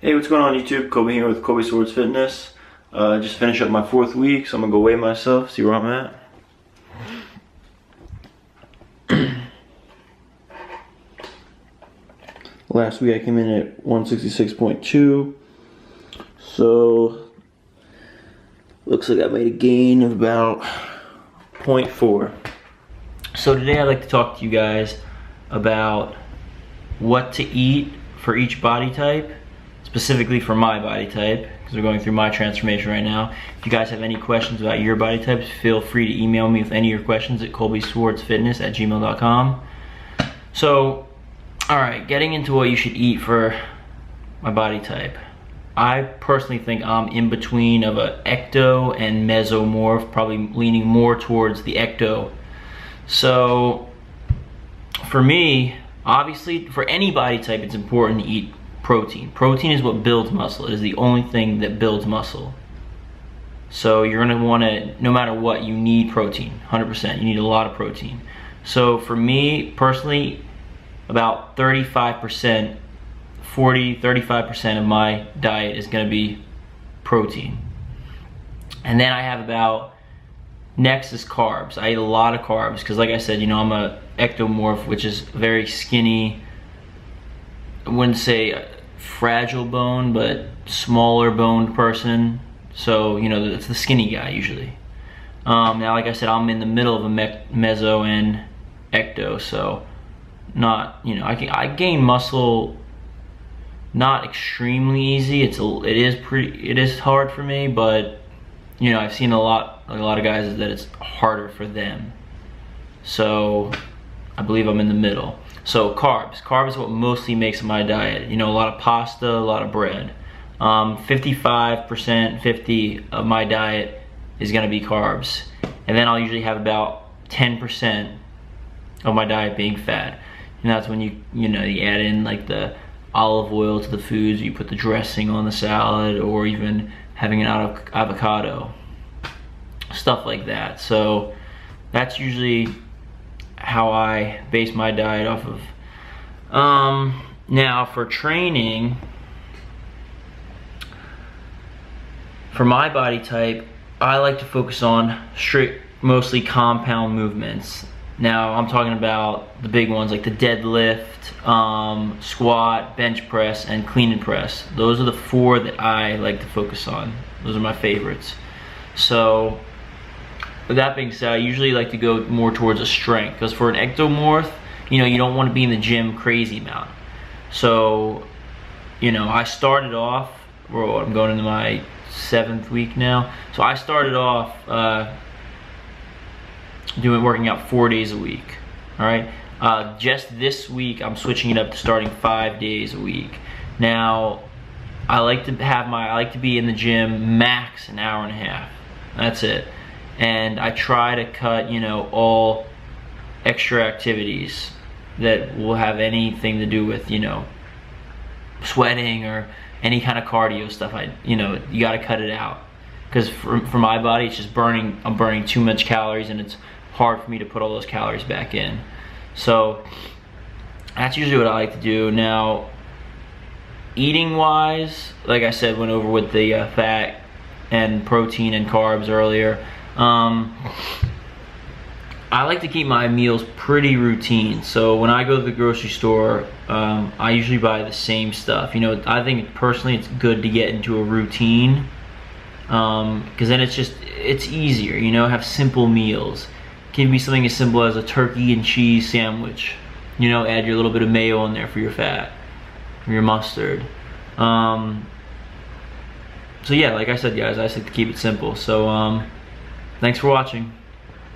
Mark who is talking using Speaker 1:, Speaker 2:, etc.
Speaker 1: Hey, what's going on YouTube? Kobe here with Kobe Swords Fitness. Just finished up my 4th week, so I'm gonna go weigh myself, see where I'm at. Last week I came in at 166.2, so looks like I made a gain of about 0.4. So today I'd like to talk to you guys about what to eat for each body type, specifically for my body type, because we're going through my transformation right now. If you guys have any questions about your body types, feel free to email me with any of your questions at colbyswordsfitness@gmail.com. So, alright, getting into what you should eat for my body type. I personally think I'm in between of a ecto and mesomorph, probably leaning more towards the ecto. So, for me, obviously, for any body type, it's important to eat protein. Protein is what builds muscle. It is the only thing that builds muscle. So you're gonna wanna, no matter what, you need protein, 100%. You need a lot of protein. So for me, personally, about 35%, 35% of my diet is gonna be protein. And then I have about, next is carbs. I eat a lot of carbs, because like I said, you know, I'm a ectomorph, which is very skinny. I wouldn't say fragile bone, but smaller boned person. So, you know, it's the skinny guy usually. Now, like I said, I'm in the middle of a meso and ecto, so not, you know, I gain muscle not extremely easy. It is hard for me, but you know, I've seen a lot of guys that it's harder for them. So I believe I'm in the middle. So carbs is what mostly makes my diet. You know, a lot of pasta, a lot of bread. 55%, 50 of my diet is gonna be carbs. And then I'll usually have about 10% of my diet being fat. And that's when you add in like the olive oil to the foods, you put the dressing on the salad, or even having an avocado. Stuff like that. So that's usually how I base my diet off of. Now for training, for my body type, I like to focus on mostly compound movements. Now I'm talking about the big ones like the deadlift, squat, bench press, and clean and press. Those are the 4 that I like to focus on. Those are my favorites. So with that being said, I usually like to go more towards a strength, because for an ectomorph, you know, you don't want to be in the gym crazy amount. So, you know, I started off, well, I'm going into my 7th week now. So I started off working out 4 days a week. All right. Just this week, I'm switching it up to starting 5 days a week. Now, I like to be in the gym max an hour and a half. That's it. And I try to cut, you know, all extra activities that will have anything to do with, you know, sweating or any kind of cardio stuff. You know, you got to cut it out, because for my body, it's just I'm burning too much calories, and it's hard for me to put all those calories back in. So that's usually what I like to do. Now, eating wise, like I said, went over with the fat and protein and carbs earlier. I like to keep my meals pretty routine. So when I go to the grocery store, I usually buy the same stuff. You know, I think personally it's good to get into a routine, because then it's easier, you know, have simple meals. It can be something as simple as a turkey and cheese sandwich. You know, add your little bit of mayo in there for your fat, for your mustard. So yeah, like I said, guys, I just like to keep it simple. So thanks for watching.